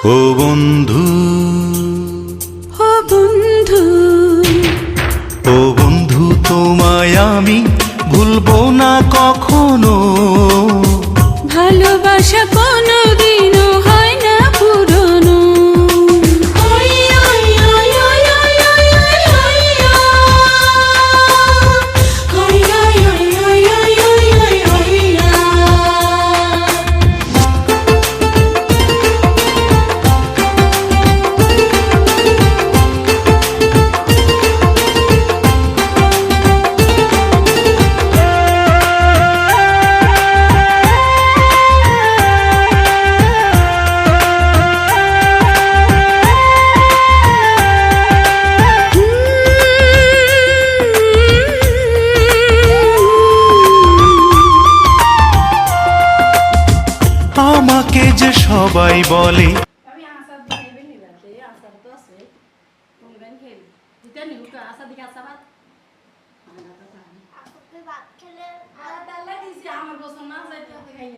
ও বন্ধু, ও বন্ধু, ও বন্ধু, তোমায় আমি ভুলবো না কখনো। ভালোবাসা কোনোদিনও হয় না পুরনো। আমাকে যে সবাই বলে আমি আসার দিকে বেনি না এই আসার তো আছে কোন গান খেল দিতে নি তো আসার দিকে আসার বাদ আমি না তো জানি আপনি ভাত খেলে আর তাহলে দিছি আমার পছন্দ না যাইতে খাই